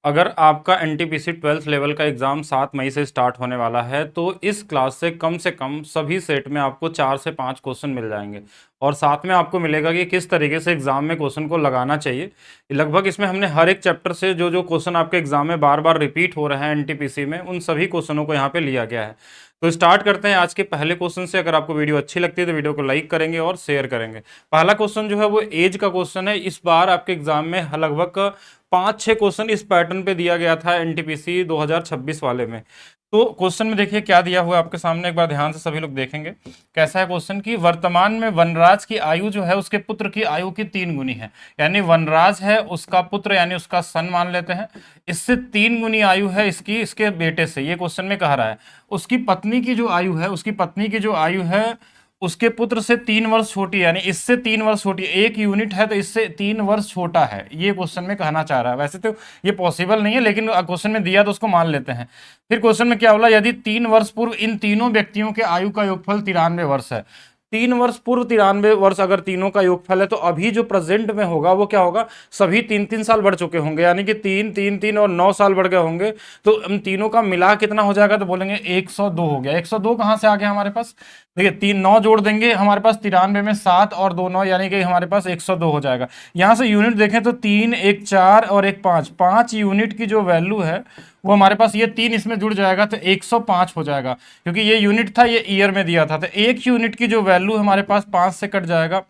अगर आपका NTPC 12th level का एग्ज़ाम 7 मई से स्टार्ट होने वाला है तो इस क्लास से कम सभी सेट में आपको 4 से 5 क्वेश्चन मिल जाएंगे और साथ में आपको मिलेगा कि किस तरीके से एग्ज़ाम में क्वेश्चन को लगाना चाहिए। लगभग इसमें हमने हर एक चैप्टर से जो जो क्वेश्चन आपके एग्ज़ाम में बार बार रिपीट हो रहे हैं एनटीपीसी में, उन सभी क्वेश्चनों को यहाँ पे लिया गया है। तो स्टार्ट करते हैं आज के पहले क्वेश्चन से। अगर आपको वीडियो अच्छी लगती है तो वीडियो को लाइक करेंगे और शेयर करेंगे। पहला क्वेश्चन जो है वो एज का क्वेश्चन है। इस बार आपके एग्जाम में लगभग 5-6 क्वेश्चन इस पैटर्न पे दिया गया था एनटीपीसी 2026 वाले में। तो क्वेश्चन में देखिए क्या दिया हुआ है आपके सामने, एक बार ध्यान से सभी लोग देखेंगे। कैसा है क्वेश्चन की वर्तमान में वनराज की आयु जो है उसके पुत्र की आयु की 3 गुनी है। यानी वनराज है, उसका पुत्र यानी उसका सन मान लेते हैं, इससे 3 गुनी आयु है इसकी, इसके बेटे से। ये क्वेश्चन में कह रहा है उसकी पत्नी की जो आयु है, उसकी पत्नी की जो आयु है उसके पुत्र से 3 वर्ष छोटी है, यानी इससे 3 वर्ष छोटी है। एक यूनिट है तो इससे 3 वर्ष छोटा है, ये क्वेश्चन में कहना चाह रहा है। वैसे तो ये पॉसिबल नहीं है लेकिन क्वेश्चन में दिया तो उसको मान लेते हैं। फिर क्वेश्चन में क्या बोला, यदि 3 वर्ष पूर्व इन तीनों व्यक्तियों के आयु का योगफल 93 वर्ष है। 3 वर्ष पूर्व 93 वर्ष अगर तीनों का योगफल है तो अभी जो प्रेजेंट में होगा वो क्या होगा, सभी 3-3 साल बढ़ चुके होंगे, यानी कि 3-3-3 और 9 साल बढ़ गए होंगे। तो इन तीनों का मिला कितना हो जाएगा, तो बोलेंगे 102 हो गया। 102 कहां से आ गया हमारे पास, देखिए 3 9 जोड़ देंगे हमारे पास 93 में 7 और 2 9, यानी कि हमारे पास 102 हो जाएगा। यहां से यूनिट देखें तो 3 1 4 और 1 5, 5 यूनिट की जो वैल्यू है वो हमारे पास, ये 3 इसमें जुड़ जाएगा तो 105 हो जाएगा। क्योंकि ये यूनिट था, ये ईयर में दिया था, तो एक यूनिट की जो वैल्यू हमारे पास 5 से कट जाएगा,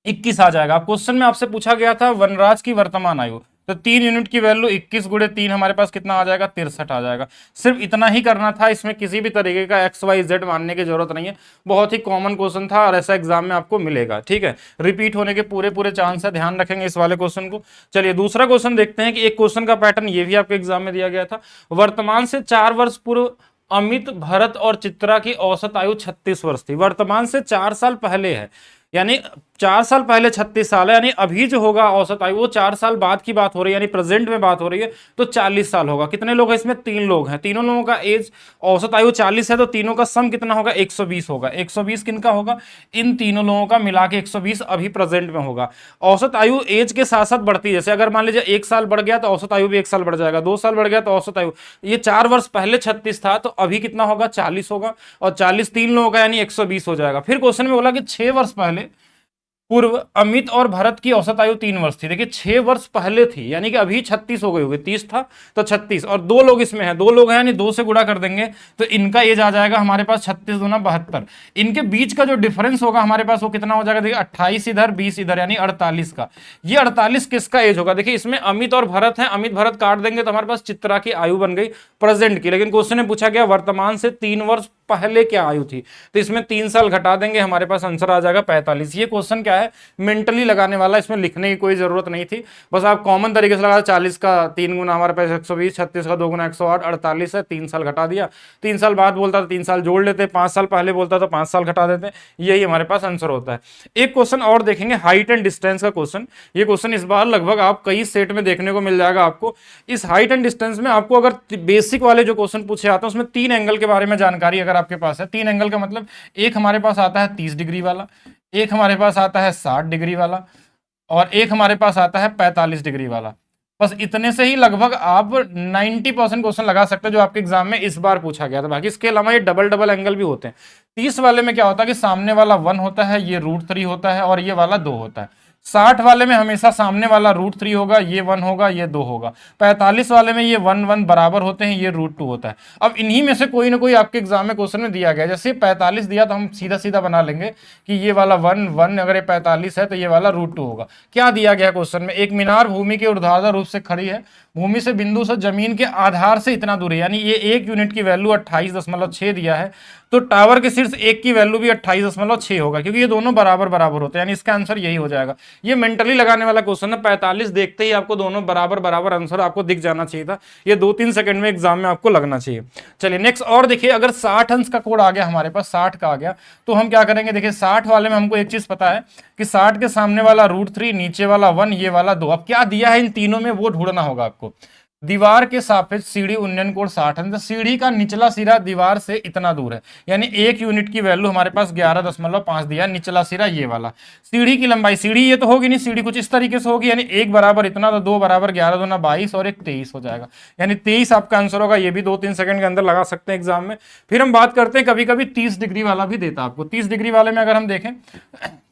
21 आ जाएगा। क्वेश्चन में आपसे पूछा गया था वनराज की वर्तमान आयु, तो 3 यूनिट की वैल्यू 21 गुणे 3 हमारे पास कितना आ जाएगा, 63 आ जाएगा। सिर्फ इतना ही करना था, इसमें किसी भी तरीके का एक्स वाई जेड मानने की जरूरत नहीं है। बहुत ही कॉमन क्वेश्चन था और ऐसा एग्जाम में आपको मिलेगा। ठीक है, रिपीट होने के पूरे पूरे चांस है, ध्यान रखेंगे इस वाले क्वेश्चन को। चलिए दूसरा क्वेश्चन देखते हैं कि एक क्वेश्चन का पैटर्न ये भी आपके एग्जाम में दिया गया था। वर्तमान से 4 वर्ष पूर्व अमित, भरत और चित्रा की औसत आयु 36 वर्ष थी। वर्तमान से 4 साल पहले है, यानी 4 साल पहले 36 साल है, यानी अभी जो होगा औसत आयु वो 4 साल बाद की बात हो रही है, यानी प्रेजेंट में बात हो रही है, तो 40 साल होगा। कितने लोग हैं इसमें, 3 लोग हैं। तीनों लोगों का एज औसत आयु 40 है, तो तीनों का सम कितना होगा, 120 होगा। 120 किनका होगा, इन तीनों लोगों का मिला के 120 अभी प्रेजेंट में होगा। औसत आयु एज के साथ साथ बढ़ती है, जैसे अगर मान लीजिए 1 साल बढ़ गया तो औसत आयु भी 1 साल बढ़ जाएगा, 2 साल बढ़ गया तो औसत आयु, ये 4 वर्ष पहले 36 था तो अभी कितना होगा, 40 होगा, और 40 तीन लोगों का यानी 120 हो जाएगा। फिर क्वेश्चन में बोला कि 6 वर्ष पहले पूर्व अमित और भरत की औसत आयु 3 वर्ष थी। देखिए 6 वर्ष पहले थी, यानी कि अभी 36 हो गई होगी, 30 था तो 36, और 2 लोग इसमें हैं, 2 लोग हैं यानी 2 से गुणा कर देंगे तो इनका एज आ जाएगा हमारे पास 36 दूना 72। इनके बीच का जो डिफरेंस होगा हमारे पास वो कितना हो जाएगा, देखिए 28 इधर 20 इधर, यानी 48 का। ये 48 किसका एज होगा, देखिए इसमें अमित और भरत है, अमित भरत काट देंगे तो हमारे पास चित्रा की आयु बन गई प्रेजेंट की। लेकिन क्वेश्चन में पूछा गया वर्तमान से 3 वर्ष पहले क्या आयु थी, तो इसमें 3 साल घटा देंगे, हमारे पास आंसर आ जाएगा 45। ये क्वेश्चन क्या है, मेंटली लगाने वाला, इसमें लिखने की कोई जरूरत नहीं थी, बस आप कॉमन तरीके से लगा। 40 का 3 गुना हमारे पास 120, 36 का 2 गुना 108, 48 है, 3 साल घटा दिया। 3 साल बाद बोलता तो 3 साल जोड़ लेते, 5 साल पहले बोलता तो 5 साल घटा देते, यही हमारे पास आंसर होता है। एक क्वेश्चन और देखेंगे, हाइट एंड डिस्टेंस का क्वेश्चन। ये क्वेश्चन इस बार लगभग आप कई सेट में देखने को मिल जाएगा आपको। इस हाइट एंड डिस्टेंस में आपको अगर बेसिक वाले जो क्वेश्चन पूछे आते हैं उसमें 3 एंगल के बारे में जानकारी अगर आपके पास है, 3 एंगल का मतलब एक हमारे पास आता है 30 डिग्री वाला, एक हमारे पास आता है 60 डिग्री वाला, और एक हमारे पास आता है 45 डिग्री वाला। बस इतने से ही लगभग आप 90% क्वेश्चन लगा सकते हैं जो आपके एग्जाम में इस बार पूछा गया था। बाकी इसके अलावा ये डबल डबल एंगल भी होते हैं। 30 वाले में क्या होता है कि सामने वाला 1 होता है, ये √3 होता है, और ये वाला 2 होता है। 60 वाले में हमेशा सामने वाला √3 होगा, ये 1 होगा, ये 2 होगा। 45 वाले में ये 1 1 बराबर होते हैं, ये √2 होता है। अब इन्हीं में से कोई ना कोई आपके एग्जाम में क्वेश्चन में दिया गया, जैसे 45 दिया तो हम सीधा सीधा बना लेंगे कि ये वाला 1 1, अगर ये 45 है तो ये वाला √2 होगा। क्या दिया गया क्वेश्चन में, एक मीनार भूमि के ऊर्ध्वाधर रूप से खड़ी है, भूमि से बिंदु से जमीन के आधार से इतना दूर है, यानी ये एक यूनिट की वैल्यू 28.6 दिया है, तो टावर के शीर्ष एक की वैल्यू भी 28.6 होगा, क्योंकि ये दोनों बराबर बराबर होते हैं, यानी इसका आंसर यही हो जाएगा। ये मेंटली लगाने वाला क्वेश्चन है, 45 देखते ही आपको दोनों बराबर बराबर आंसर आपको दिख जाना चाहिए था। ये 2-3 सेकंड में एग्जाम में आपको लगना चाहिए। चलिए नेक्स्ट और देखिए, अगर 60 अंश का कोड आ गया हमारे पास, 60 का आ गया, तो हम क्या करेंगे, देखिए 60 वाले में हमको एक चीज पता है कि 60 के सामने वाला √3, नीचे वाला 1, ये वाला 2। अब क्या दिया है इन तीनों में वो ढूंढना होगा आपको। दीवार के सापेक्ष सीढ़ी उन्नयन कोण 60 है, तो सीढ़ी का निचला सिरा दीवार से इतना दूर है, यानी एक यूनिट की वैल्यू हमारे पास 11.5 दिया, निचला सिरा ये वाला। सीढ़ी की लंबाई, सीढ़ी ये तो होगी नहीं, सीढ़ी कुछ इस तरीके से होगी, यानी एक बराबर इतना, तो दो बराबर 11 दूना 22 और एक 23 हो जाएगा, यानी 23 आपका आंसर होगा। ये भी 2-3 सेकंड के अंदर लगा सकते हैं एग्जाम में। फिर हम बात करते हैं, कभी कभी 30 डिग्री वाला भी देता है आपको। 30 डिग्री वाले में अगर हम देखें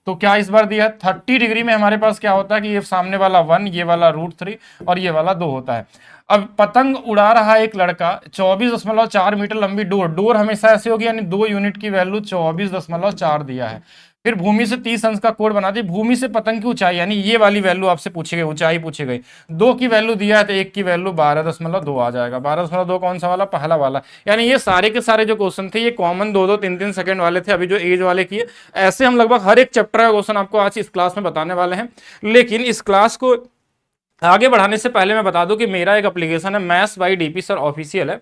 तो क्या इस बार दिया है 30 डिग्री में हमारे पास क्या होता है कि ये सामने वाला 1, ये वाला √3 और ये वाला 2 होता है। अब पतंग उड़ा रहा है एक लड़का, 24.4 मीटर लंबी डोर, डोर हमेशा ऐसे होगी, यानी 2 यूनिट की वैल्यू 24.4 दिया है। फिर भूमि से 30 अंश का कोण बना दी, भूमि से पतंग की ऊंचाई, यानी ये वाली वैल्यू आपसे पूछी गई, ऊंचाई पूछी गई, 2 की वैल्यू दिया है तो 1 की वैल्यू 12.2 आ जाएगा। 12.2 कौन सा वाला, पहला वाला। यानी ये सारे के सारे जो क्वेश्चन थे ये कॉमन 2-2, 3-3 सेकंड वाले थे, अभी जो एज वाले किए। ऐसे हम लगभग हर एक चैप्टर का क्वेश्चन आपको आज इस क्लास में बताने वाले हैं। लेकिन इस क्लास को आगे बढ़ाने से पहले मैं बता दूं कि मेरा एक एप्लीकेशन है maths by DP sir official है,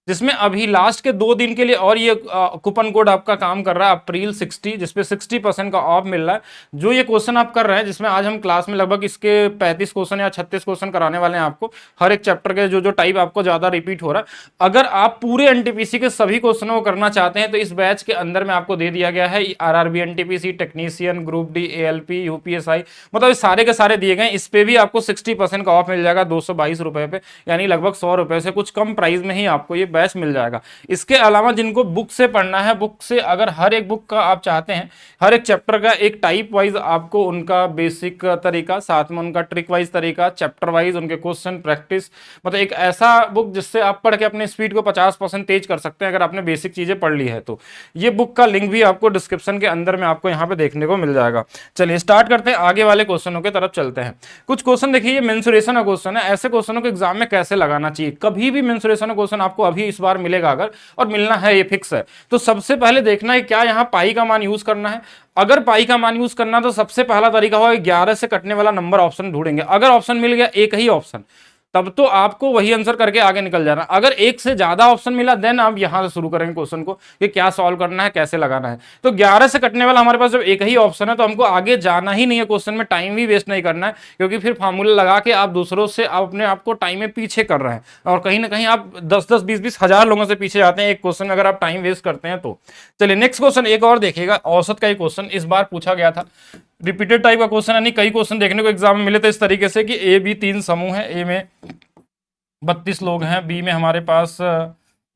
जिसमें अभी लास्ट के 2 दिन के लिए और ये कूपन कोड आपका काम कर रहा है अप्रैल 60, जिसपे 60% का ऑफ मिल रहा है। जो ये क्वेश्चन आप कर रहे हैं, जिसमें आज हम क्लास में लगभग इसके 35 क्वेश्चन या 36 क्वेश्चन कराने वाले हैं आपको, हर एक चैप्टर के जो टाइप आपको ज्यादा रिपीट हो रहा है। अगर आप पूरे एनटीपीसी के सभी क्वेश्चनों को करना चाहते हैं तो इस बैच के अंदर में आपको दे दिया गया है RRB NTPC, technician, group D, ALP, UPSI, मतलब सारे के सारे दिए गए। इस पे भी आपको 60% का ऑफ मिल जाएगा 222 रुपए पे, यानी लगभग 100 रुपए से कुछ कम प्राइस में ही आपको ये बैच मिल जाएगा। इसके अलावा जिनको बुक से पढ़ना है, बुक से अगर हर एक बुक का आप चाहते हैं, हर एक चैप्टर का एक टाइप वाइज आपको उनका बेसिक तरीका, साथ में उनका ट्रिक वाइज तरीका, चैप्टर वाइज उनके क्वेश्चन प्रैक्टिस, मतलब एक ऐसा बुक जिससे आप पढ़ के अपने स्पीड को 50% तेज कर सकते हैं अगर आपने बेसिक चीजें पढ़ ली है तो। ये बुक का लिंक भी आपको डिस्क्रिप्शन के अंदर में आपको यहाँ पे देखने को मिल जाएगा। चलिए स्टार्ट करते हैं, आगे वाले क्वेश्चनों की तरफ चलते हैं। कुछ क्वेश्चन देखिए, ये मेंसुरेशन का क्वेश्चन है। ऐसे क्वेश्चनों को एग्जाम में कैसे लगाना चाहिए, कभी भी मेंसुरेशन का क्वेश्चन आपको अभी इस बार मिलेगा अगर, और मिलना है, ये फिक्स है। तो सबसे पहले देखना है क्या यहाँ पाई का मान यूज करना है। अगर पाई का मान यूज करना तो सबसे पहला तरीका होगा 11 से कटने वाला नंबर ऑप्शन ढूंढेंगे। अगर ऑप्शन मिल गया एक ही ऑप्शन, तब तो आपको वही आंसर करके आगे निकल जाना। अगर एक से ज्यादा ऑप्शन मिला देन आप यहां से शुरू करेंगे क्वेश्चन को कि क्या सॉल्व करना है, कैसे लगाना है। तो 11 से कटने वाला हमारे पास जब एक ही ऑप्शन है तो हमको आगे जाना ही नहीं है, क्वेश्चन में टाइम भी वेस्ट नहीं करना है, क्योंकि फिर फार्मूला लगा के आप दूसरों से अपने आप को टाइम में पीछे कर रहे हैं, और कहीं ना कहीं आप 10-10, 20-20 हजार लोगों से पीछे जाते हैं एक क्वेश्चन में अगर आप टाइम वेस्ट करते हैं तो। चलिए नेक्स्ट क्वेश्चन एक और देखिएगा, औसत का एक क्वेश्चन इस बार पूछा गया था, रिपीटेड टाइप का क्वेश्चन, यानी कई क्वेश्चन देखने को एग्जाम में मिले थे इस तरीके से कि ए बी 3 समूह है, ए में 32 लोग हैं, बी में हमारे पास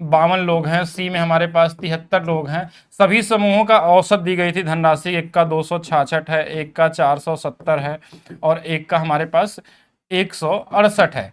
52 लोग हैं, सी में हमारे पास 73 लोग हैं। सभी समूहों का औसत दी गई थी धनराशि, एक का 266 है, एक का 470 है और एक का हमारे पास 168 है।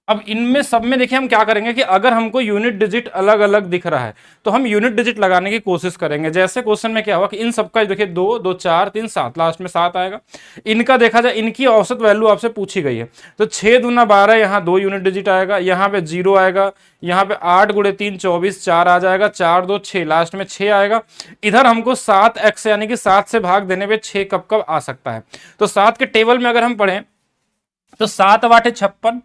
अब इनमें सब में देखिए हम क्या करेंगे कि अगर हमको यूनिट डिजिट अलग अलग दिख रहा है तो हम यूनिट डिजिट लगाने की कोशिश करेंगे। जैसे क्वेश्चन में क्या हुआ कि इन सबका देखिए 2, 2, 4, 3, 7, लास्ट में 7 आएगा। इनका देखा जाए, इनकी औसत वैल्यू आपसे पूछी गई है, तो 6 दूना 12, यहाँ 2 यूनिट डिजिट आएगा, यहाँ पे 0 आएगा, यहाँ पे 8 × 3 24, 4 आ जाएगा, 4, 2, 6, लास्ट में 6 आएगा। इधर हमको 7x यानी कि 7 से भाग देने पे 6 कब कब आ सकता है। तो 7 के टेबल में अगर हम पढ़ें तो 7 × 8 = 56,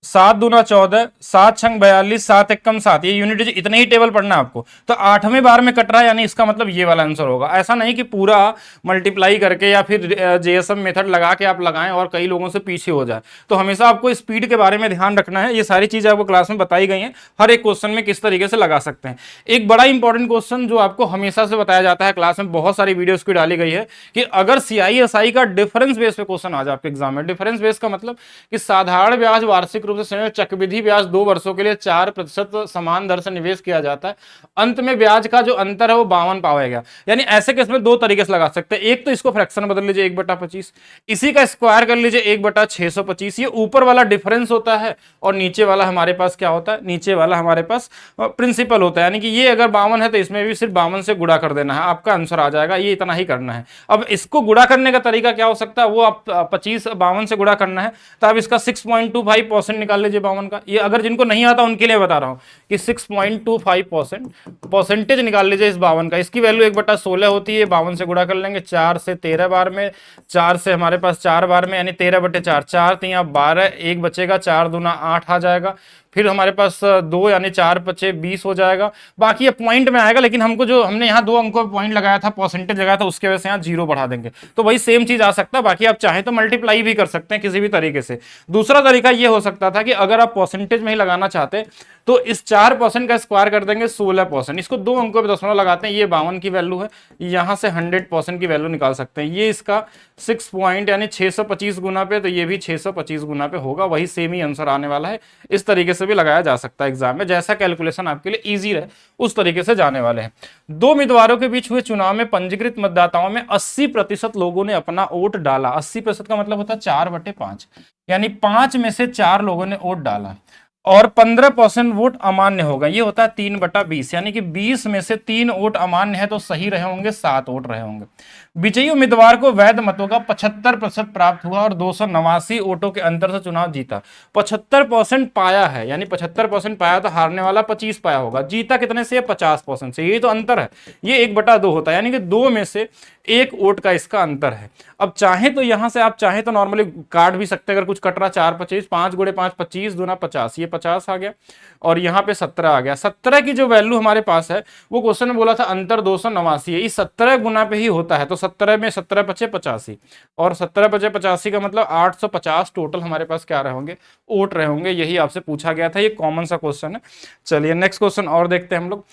7 दूना 14, 7 छंग 42, 7 एकम 7, ये यूनिट इतने ही टेबल पढ़ना है आपको। तो 8वें बार में कट रहा है, यानी इसका मतलब ये वाला आंसर होगा। ऐसा नहीं कि पूरा मल्टीप्लाई करके या फिर जेएसएम मेथड लगा के आप लगाएं और कई लोगों से पीछे हो जाए। तो हमेशा आपको स्पीड के बारे में ध्यान रखना है। ये सारी चीजें आपको क्लास में बताई गई हैं, हर एक क्वेश्चन में किस तरीके से लगा सकते हैं। एक बड़ा इंपॉर्टेंट क्वेश्चन जो आपको हमेशा से बताया जाता है, क्लास में बहुत सारी वीडियोस की डाली गई है, कि अगर सीआईएसआई का डिफरेंस बेस पे क्वेश्चन आ जाए आपके एग्जाम में। डिफरेंस बेस का मतलब कि साधारण ब्याज वार्षिक रूप से चक्रवृद्धि ब्याज 2 वर्षों के लिए 4% समान दर से निवेश किया जाता है, अंत में ब्याज का जो अंतर है वो 52 पाएगा। यानी ऐसे केस में 2 तरीके से लगा सकते हैं। एक तो इसको फ्रैक्शन बदल लीजिए 1/25, इसी का स्क्वायर कर लीजिए 1/625, ये ऊपर वाला डिफरेंस होता है और नीचे वाला हमारे पास क्या होता है, नीचे वाला हमारे पास प्रिंसिपल होता है। यानी कि ये अगर 52 है तो इसमें भी सिर्फ 52 से गुणा कर देना है, आपका आंसर आ जाएगा। ये इतना ही करना है। अब इसको गुणा करने का तरीका क्या हो सकता है, वो आप 52 से गुणा करना है, तो आप इसका 6.25% निकाल लीजिए 52 का। ये अगर जिनको नहीं आता उनके लिए बता रहा हूं कि 6.25% परसेंटेज निकाल लीजिए इस 52 का। इसकी वैल्यू 1/16 होती है, 52 से गुणा कर लेंगे, 4 से 13 बार में, 4 से हमारे पास 4 बार में, यानी 13/4, 4 3 12, 1 बचेगा, 4 दूना 8 आ जाएगा। फिर हमारे पास 2 यानी 4 बचे 20 हो जाएगा। बाकी ये पॉइंट में आएगा, लेकिन हमको जो हमने यहाँ 2 अंकों पर पॉइंट लगाया था, परसेंटेज लगाया था, उसके वजह से यहाँ 0 बढ़ा देंगे, तो वही सेम चीज आ सकता है। बाकी आप चाहें तो मल्टीप्लाई भी कर सकते हैं किसी भी तरीके से। दूसरा तरीका ये हो सकता था कि अगर आप परसेंटेज में ही लगाना चाहते तो इस 4% का स्क्वायर कर देंगे 16%, इसको 2 अंकों पे दशमलव लगाते हैं, ये 52 की वैल्यू है, यहां से 100% की वैल्यू निकाल सकते हैं। ये इसका 6 पॉइंट यानी 625 गुना पे, तो ये भी 625 गुना पे होगा, वही सेम ही आंसर आने वाला है। इस तरीके से भी लगाया जा सकता है एग्जाम में, जैसा कैलकुलेशन आपके लिए ईजी रहे उस तरीके से जाने वाले हैं। 2 उम्मीदवारों के बीच हुए चुनाव में पंजीकृत मतदाताओं में 80% लोगों ने अपना वोट डाला। 80% का मतलब होता है 4/5, यानी 5 में से 4 लोगों ने वोट डाला, और 15% वोट अमान्य होगा, ये होता है 3/20, यानी कि 20 में से 3 वोट अमान्य है तो सही रहे होंगे, 7 वोट रहे होंगे। विजयी उम्मीदवार को वैध मतों का 75% प्राप्त हुआ और 289 वोटों के अंतर से चुनाव जीता। 75% पाया है, यानी 75% पाया तो हारने वाला 25 पाया होगा, जीता कितने से? 50% से, यही तो अंतर है, ये 1/2 होता है, यानी कि 2 में से 1 वोट का इसका अंतर है। अब चाहे तो यहां से आप चाहे तो नॉर्मली काट भी सकते हैं, अगर कुछ कट रहा 4/25, 5 गुणे 5 25 दूना 50, ये 50 आ गया, और यहाँ पे 17 आ गया। 17 की जो वैल्यू हमारे पास है वो क्वेश्चन में बोला था अंतर 289 है, इस 17 गुना पे ही होता है, तो 17 में 17 बचे 85, और 17 बचे 85 का मतलब 850 टोटल हमारे पास क्या रहे होंगे? वोट रहे होंगे। यही आपसे पूछा गया था, ये कॉमन सा क्वेश्चन है। चलिए नेक्स्ट क्वेश्चन और देखते हैं हम लोग।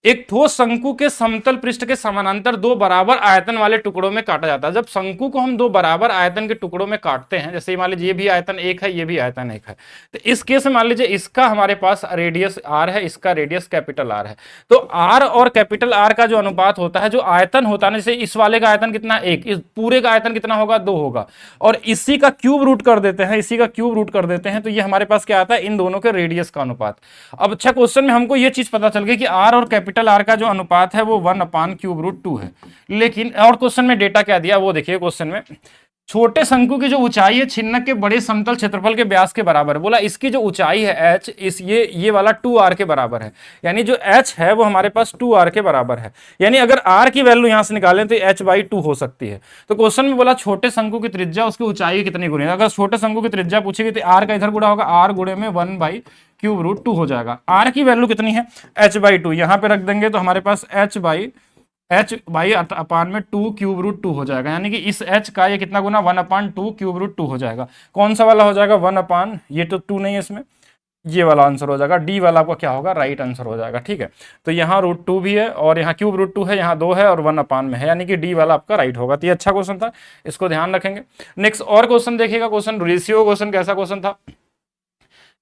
एक ठोस शंकु के समतल पृष्ठ के समानांतर 2 बराबर आयतन वाले टुकड़ों में काटा जाता है। जब शंकु को हम 2 बराबर आयतन के टुकड़ों में काटते हैं, जैसे मान लीजिए ये भी आयतन 1 है, ये भी आयतन 1 है, तो इस केस में मान लीजिए इसका हमारे पास रेडियस r है, इसका रेडियस कैपिटल R है, तो r और कैपिटल R का जो अनुपात होता है, जो आयतन होता है, जैसे इस वाले का आयतन कितना 1, इस पूरे का आयतन कितना होगा? 2 होगा, और इसी का क्यूब रूट कर देते हैं, इसी का क्यूब रूट कर देते हैं, तो ये हमारे पास क्या आता है? इन दोनों के रेडियस का अनुपात। अब अच्छा क्वेश्चन में हमको ये चीज पता चल गई कि r और कैपिटल R का जो अनुपात है वो 1/√2 है, लेकिन और क्वेश्चन में डेटा क्या दिया वो देखिए। क्वेश्चन में छोटे शंकु की जो ऊंचाई है छिन्नक के बड़े समतल क्षेत्रफल के व्यास के बराबर है। बोला इसकी जो ऊंचाई है h, इस ये वाला 2r के बराबर है, यानी जो h है वो हमारे पास 2r के बराबर है, यानी अगर r की वैल्यू यहां से निकालें तो h/2 हो सकती है। तो क्वेश्चन में बोला छोटे शंकु की त्रिज्या उसकी ऊंचाई कितनी गुनी है। अगर छोटे शंकु की त्रिज्या पूछेगी तो r का इधर गुणा होगा, r गुणे में 1/√2 हो जाएगा। r की वैल्यू कितनी है? h/2, यहां पे रख देंगे तो हमारे पास h/2 क्यूब रूट 2 हो जाएगा, यानी कि इस h का ये कितना गुना? 1/2 क्यूब रूट 2 हो जाएगा। कौन सा वाला हो जाएगा? 1/, ये तो 2 नहीं है इसमें, ये वाला आंसर हो जाएगा, डी वाला आपका क्या होगा? राइट आंसर हो जाएगा। ठीक है, तो यहाँ √2 भी है और यहाँ क्यूब रूट 2 है, यहाँ 2 है और 1/, में है, यानी कि डी वाला आपका राइट होगा। तो ये अच्छा क्वेश्चन था, इसको ध्यान रखेंगे। नेक्स्ट और क्वेश्चन देखिएगा, क्वेश्चन रेशियो क्वेश्चन। कैसा क्वेश्चन था?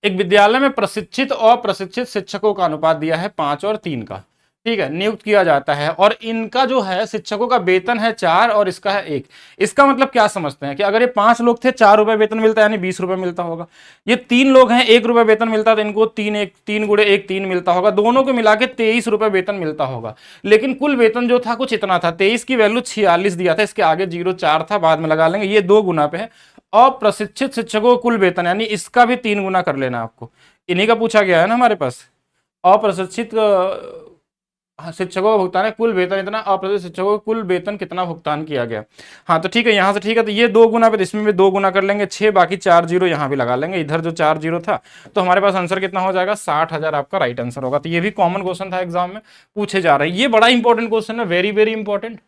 एक विद्यालय में प्रशिक्षित और प्रशिक्षित शिक्षकों का अनुपात दिया है 5 और 3 का, ठीक है, नियुक्त किया जाता है, और इनका जो है शिक्षकों का वेतन है 4 और इसका है 1। इसका मतलब क्या समझते हैं कि अगर ये 5 लोग थे, 4 रुपए वेतन मिलता है, यानी 20 रुपए मिलता होगा। ये 3 लोग हैं, 1 रुपए वेतन मिलता है, तो इनको 3 गुणे 1 3 मिलता होगा, दोनों को मिला के 23 रुपए वेतन मिलता होगा। लेकिन कुल वेतन जो था कुछ इतना था, 23 की वैल्यू 46 दिया था, इसके आगे 0.4 था, बाद में लगा लेंगे, ये 2 गुना पे है। अप्रशिक्षित शिक्षकों को कुल वेतन, यानी इसका भी 3 गुना कर लेना आपको, इन्हीं का पूछा गया है ना हमारे पास। अप्रशिक्षित शिक्षकों का भुगतान है कुल वेतन इतना, अप्रशिक्षित शिक्षकों को कुल वेतन कितना भुगतान किया गया। हाँ तो ठीक है, यहाँ से ठीक है, तो ये 2 गुना पे, इसमें भी 2 गुना कर लेंगे 6, बाकी 4 जीरो यहाँ भी लगा लेंगे, इधर जो 4 जीरो था, तो हमारे पास आंसर कितना हो जाएगा? 60,000 आपका राइट आंसर होगा। तो ये भी कॉमन क्वेश्चन था, एग्जाम में पूछे जा रहे हैं, ये बड़ा इंपॉर्टेंट क्वेश्चन है, वेरी वेरी इंपॉर्टेंट।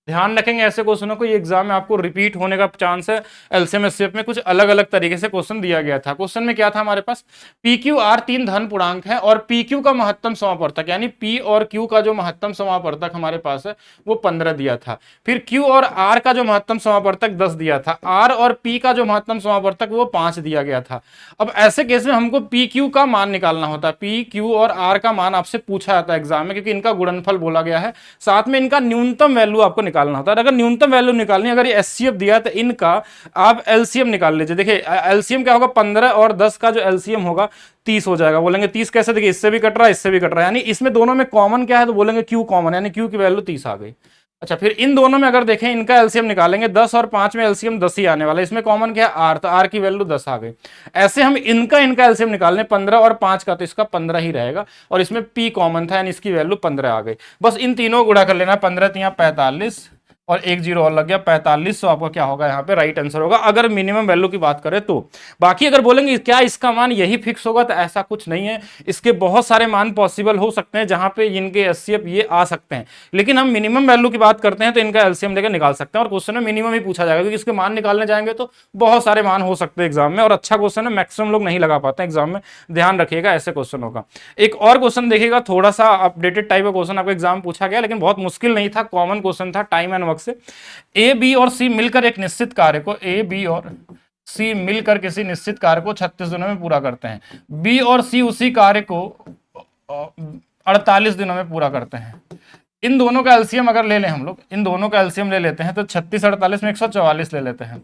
ध्यान रखेंगे ऐसे क्वेश्चनों को, ये एग्जाम में आपको रिपीट होने का चांस है। एलसीएम एचसीएफ में कुछ अलग अलग तरीके से क्वेश्चन दिया गया था। क्वेश्चन में क्या था हमारे पास? पी क्यू आर 3 धन पूर्णांक है और पी क्यू का महत्तम समापवर्तक, यानी पी और क्यू का जो महत्तम समापवर्तक हमारे पास है वो 15 दिया था। फिर क्यू और आर का जो महत्तम समापवर्तक 10 दिया था, आर और पी का जो महत्तम समापवर्तक वो 5 दिया गया था। अब ऐसे केस में हमको पी क्यू का मान निकालना होता है, पी क्यू और आर का मान आपसे पूछा जाता है एग्जाम में, क्योंकि इनका गुणनफल बोला गया है, साथ में इनका न्यूनतम वैल्यू आपको निकालना होता है। अगर न्यूनतम वैल्यू निकालनी, अगर ये एचसीएफ दिया तो इनका आप एलसीएम निकाल लीजिए। देखिए एलसीएम क्या होगा? 15 और 10 का जो एलसीएम होगा 30 हो जाएगा। बोलेंगे 30 कैसे? देखिए इससे भी कट रहा है, इससे भी कट रहा है, यानी इसमें दोनों में कॉमन क्या है? तो बोलेंगे क्यू कॉमन, यानी क्यू की वैल्यू 30 आ गई। अच्छा, फिर इन दोनों में अगर देखें इनका एलसीएम निकालेंगे, 10 और 5 में एलसीएम 10 ही आने वाला है, इसमें कॉमन क्या है? आर, तो आर की वैल्यू 10 आ गई। ऐसे हम इनका एलसीएम निकालने 15 और 5 का, तो इसका 15 ही रहेगा, और इसमें पी कॉमन था, यानी इसकी वैल्यू 15 आ गई। बस इन तीनों गुणा कर लेना, 15 × 45 और एक जीरो और लग गया 45, तो आपका क्या होगा यहाँ पे राइट आंसर होगा, अगर मिनिमम वैल्यू की बात करें तो। बाकी अगर बोलेंगे क्या इसका मान यही फिक्स होगा, तो ऐसा कुछ नहीं है, इसके बहुत सारे मान पॉसिबल हो सकते हैं जहां पे इनके एचसीएफ ये आ सकते हैं, लेकिन हम मिनिमम वैल्यू की बात करते हैं तो इनका एलसीएम लेकर निकाल सकते हैं, और क्वेश्चन में मिनिमम ही पूछा जाएगा, क्योंकि इसके मान निकालने जाएंगे तो बहुत सारे मान हो सकते हैं एग्जाम में, और अच्छा क्वेश्चन है, मैक्सिमम लोग नहीं लगा पाते हैं एग्जाम में, ध्यान रखिएगा ऐसे क्वेश्चन होगा। एक और क्वेश्चन देखिएगा, थोड़ा सा अपडेटेड टाइप का क्वेश्चन आपको एग्जाम पूछा गया, लेकिन बहुत मुश्किल नहीं था, कॉमन क्वेश्चन था टाइम एंड वर्क से। ए बी और सी मिलकर एक निश्चित कार्य को, ए बी और सी मिलकर किसी निश्चित कार्य को 36 दिनों में पूरा करते हैं, बी और सी उसी कार्य को 48 दिनों में पूरा करते हैं। इन दोनों का एलसीएम अगर ले लें हम लोग, इन दोनों का एलसीएम ले लेते हैं तो 36 48 में 144 ले लेते हैं,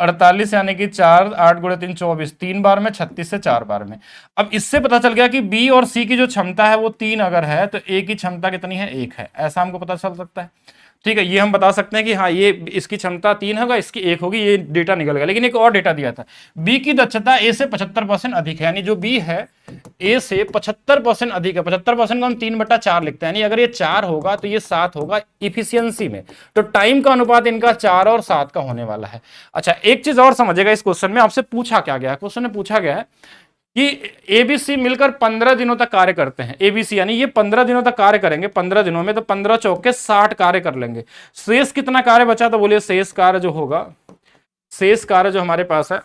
48 यानी कि 4 8 गुणे 3 24, 3 बार में, 36 से 4 बार में। अब इससे पता चल गया कि बी और सी की जो क्षमता है वो 3 अगर है तो ए की क्षमता कितनी है, 1 है, ऐसा हमको पता चल सकता है। ठीक है, ये हम बता सकते हैं कि हाँ ये इसकी क्षमता 3 होगा, इसकी 1 होगी, ये डेटा निकल गया। लेकिन एक और डेटा दिया था, बी की दक्षता ए से 75% अधिक है, यानी जो बी है ए से 75% अधिक है। 75% को हम 3/4 लिखते हैं, यानी अगर ये 4 होगा तो ये 7 होगा इफिशियंसी में, तो टाइम का अनुपात इनका 4 और 7 का होने वाला है। अच्छा, एक चीज और समझिएगा, इस क्वेश्चन में आपसे पूछा क्या गया है, क्वेश्चन में पूछा गया है कि एबीसी मिलकर 15 दिनों तक कार्य करते हैं, एबीसी यानी ये 15 दिनों तक कार्य करेंगे, 15 दिनों में तो 15 चौके 60 कार्य कर लेंगे। शेष कितना कार्य बचा, तो बोलिए शेष कार्य जो होगा, शेष कार्य जो हमारे पास है,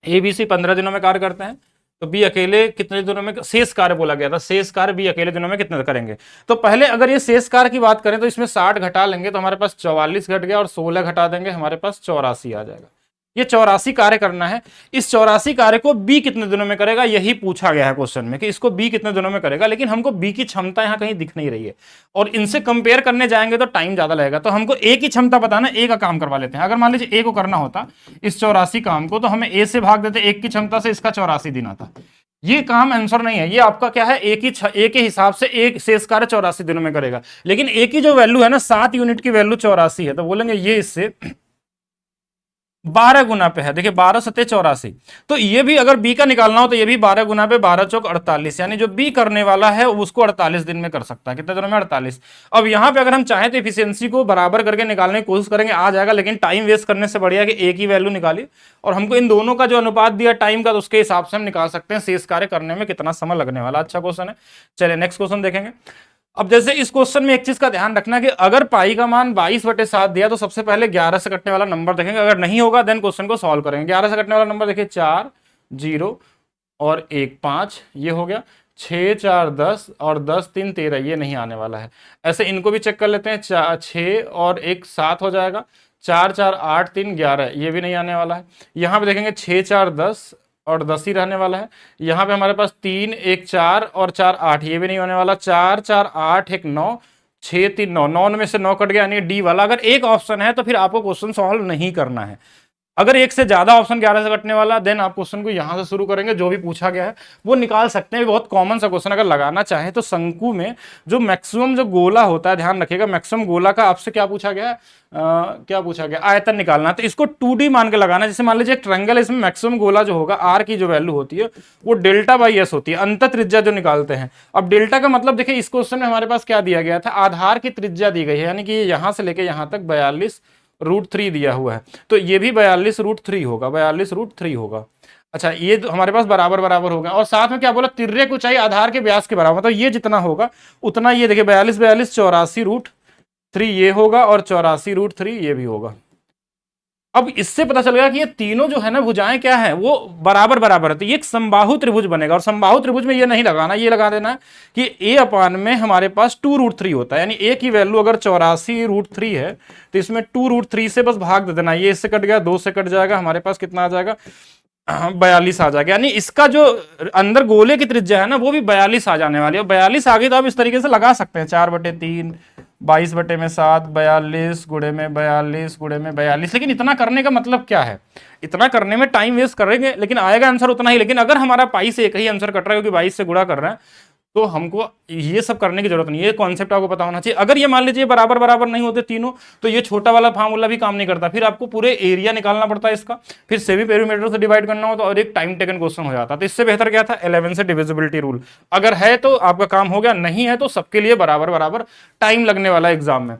एबीसी 15 दिनों में कार्य करते हैं, तो बी अकेले कितने दिनों में, शेष कार्य बोला गया था, शेष कार्य बी अकेले दिनों में कितने करेंगे। तो पहले अगर ये शेष कार्य की बात करें तो इसमें 60 घटा लेंगे तो हमारे पास 44 घट गया, और 16 घटा देंगे हमारे पास 84 आ जाएगा। ये 84 कार्य करना है। इस 84 कार्य को बी कितने दिनों में करेगा, यही पूछा गया है क्वेश्चन में कि इसको बी कितने दिनों में करेगा, लेकिन हमको बी की क्षमता यहां कहीं दिख नहीं रही है, और इनसे कंपेयर करने जाएंगे तो टाइम ज्यादा लगेगा, तो हमको ए की क्षमता बताना, ए का काम करवा लेते हैं। अगर मान लीजिए ए को करना होता इस 84 काम को, तो हमें ए से भाग देते, एक की क्षमता से इसका 84 दिन आता। ये काम आंसर नहीं है, ये आपका क्या है, ए के हिसाब से एक शेष कार्य 84 दिनों में करेगा, लेकिन ए की जो वैल्यू है ना, 7 यूनिट की वैल्यू 84 है, तो बोलेंगे ये इससे 12 गुना पे है। देखिए 12 सत्ते 84, तो ये भी अगर बी का निकालना हो तो ये भी 12 गुना पे 12 चौक 48, यानी जो बी करने वाला है उसको 48 दिन में कर सकता है। कितने दिनों में, 48। अब यहां पे अगर हम चाहें तो एफिशिएंसी को बराबर करके निकालने की कोशिश करेंगे, आ जाएगा, लेकिन टाइम वेस्ट करने से बढ़िया कि ए की वैल्यू निकाली, और हमको इन दोनों का जो अनुपात दिया टाइम का, तो उसके हिसाब से हम निकाल सकते हैं शेष कार्य करने में कितना समय लगने वाला। अच्छा क्वेश्चन है, चलिए नेक्स्ट क्वेश्चन देखेंगे। अब जैसे इस क्वेश्चन में एक चीज का ध्यान रखना कि अगर पाई का मान 22/7 दिया तो सबसे पहले 11 से कटने वाला नंबर देखेंगे, अगर नहीं होगा देन क्वेश्चन को सॉल्व करेंगे। 11 से कटने वाला नंबर देखिए 4 0 और 1 5, ये हो गया। 6 4 10 और 10 3 13, ये नहीं आने वाला है। ऐसे इनको भी चेक कर लेते हैं, 6 और 1 7 हो जाएगा, 4 4 8 3 11, ये भी नहीं आने वाला है। यहाँ पे देखेंगे 6 4 10 और 10 ही रहने वाला है। यहाँ पे हमारे पास 3 1 4 और 4 8, ये भी नहीं होने वाला। 4 4 8 1 9, 6 3 9, 9 में से 9 कट गया, यानी डी वाला। अगर एक ऑप्शन है तो फिर आपको क्वेश्चन सॉल्व नहीं करना है। अगर एक से ज्यादा ऑप्शन 11 से कटने वाला, देन आप क्वेश्चन को यहां से शुरू करेंगे, जो भी पूछा गया है वो निकाल सकते हैं। बहुत कॉमन सा क्वेश्चन, अगर लगाना चाहे तो शंकु में जो मैक्सिमम जो गोला होता है, ध्यान रखिएगा, मैक्सिमम गोला का आपसे क्या पूछा गया है, क्या पूछा गया, आयतन निकालना। तो इसको 2D मान के लगाना। जैसे मान लीजिए एक ट्रायंगल है, इसमें मैक्सिमम गोला जो होगा, आर की जो वैल्यू होती है वो डेल्टा बाई एस होती है, अंत त्रिज्या जो निकालते हैं। अब डेल्टा का मतलब देखिए, इस क्वेश्चन में हमारे पास क्या दिया गया था, आधार की त्रिज्या दी गई है, यानी कि यहां से लेके यहां तक 42√3 दिया हुआ है, तो ये भी 42√3 होगा, 42√3 होगा। अच्छा, ये तो हमारे पास बराबर बराबर हो गया, और साथ में क्या बोला, तिर्रे को चाहिए आधार के व्यास के बराबर, तो ये जितना होगा उतना, ये देखिए 42 42 84√3 ये होगा, और 84√3 ये भी होगा। अब इससे पता चल गया कि ये तीनों जो है ना भुजाएं क्या है, वो बराबर बराबर है, तो ये एक समबाहु त्रिभुज बनेगा। और समबाहु त्रिभुज में ये नहीं लगाना, ये लगा देना कि a अपान में हमारे पास 2√3 होता है, यानी a की वैल्यू अगर 84√3 है तो इसमें 2√3 से बस भाग दे देना। ये इससे कट गया, 2 से कट जाएगा, हमारे पास कितना आ जाएगा, 42 आ जाएगा। यानी इसका जो अंदर गोले की त्रिज्या है ना, वो भी 42 आ जाने वाली है। 42 आ गई तो आप इस तरीके से लगा सकते हैं, 4/3 22/7 42 गुणे में 42 गुणे में 42। लेकिन इतना करने का मतलब क्या है, इतना करने में टाइम वेस्ट करेंगे, लेकिन आएगा आंसर उतना ही। लेकिन अगर हमारा पाई से एक ही आंसर कट रहा है, क्योंकि 22 से गुणा कर रहे हैं, तो हमको ये सब करने की जरूरत नहीं है। ये कॉन्सेप्ट आपको पता होना चाहिए। अगर ये मान लीजिए बराबर बराबर नहीं होते तीनों, तो ये छोटा वाला फार्मूला भी काम नहीं करता, फिर आपको पूरे एरिया निकालना पड़ता है इसका, फिर सेमी पेरीमीटर से डिवाइड करना होता, और एक टाइम टेकन क्वेश्चन हो जाता। तो इससे बेहतर क्या था, 11 से डिविजिबिलिटी रूल। अगर है तो आपका काम हो गया, नहीं है तो सबके लिए बराबर बराबर टाइम लगने वाला एग्जाम में।